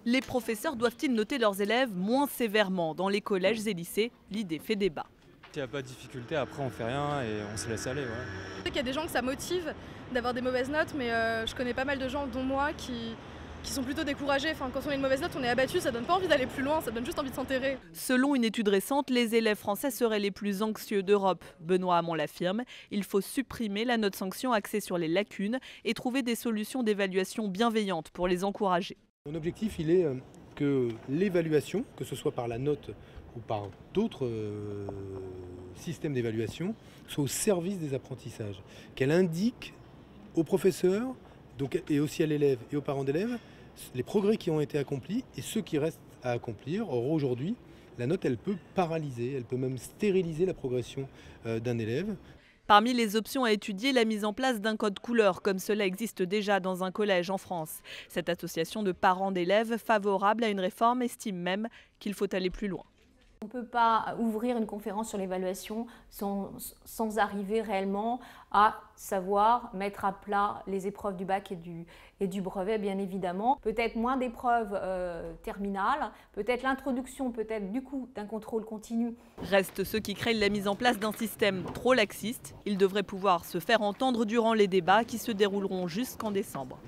Les professeurs doivent-ils noter leurs élèves moins sévèrement? Dans les collèges et lycées, l'idée fait débat. S'il n'y a pas de difficulté, après on fait rien et on se laisse aller. Voilà. Je sais qu'il y a des gens que ça motive d'avoir des mauvaises notes, mais je connais pas mal de gens, dont moi, qui sont plutôt découragés. Enfin, quand on a une mauvaise note, on est abattu, ça donne pas envie d'aller plus loin, ça donne juste envie de s'enterrer. Selon une étude récente, les élèves français seraient les plus anxieux d'Europe. Benoît Hamon l'affirme, il faut supprimer la note sanction axée sur les lacunes et trouver des solutions d'évaluation bienveillantes pour les encourager. Mon objectif, il est que l'évaluation, que ce soit par la note ou par d'autres systèmes d'évaluation, soit au service des apprentissages. Qu'elle indique aux professeurs et aussi à l'élève et aux parents d'élèves les progrès qui ont été accomplis et ceux qui restent à accomplir. Or aujourd'hui, la note, elle peut paralyser, elle peut même stériliser la progression d'un élève. Parmi les options à étudier, la mise en place d'un code couleur, comme cela existe déjà dans un collège en France. Cette association de parents d'élèves favorable à une réforme estime même qu'il faut aller plus loin. On ne peut pas ouvrir une conférence sur l'évaluation sans arriver réellement à savoir mettre à plat les épreuves du bac et du brevet, bien évidemment. Peut-être moins d'épreuves terminales, peut-être l'introduction du coup d'un contrôle continu. Restent ceux qui craignent la mise en place d'un système trop laxiste. Il devrait pouvoir se faire entendre durant les débats qui se dérouleront jusqu'en décembre.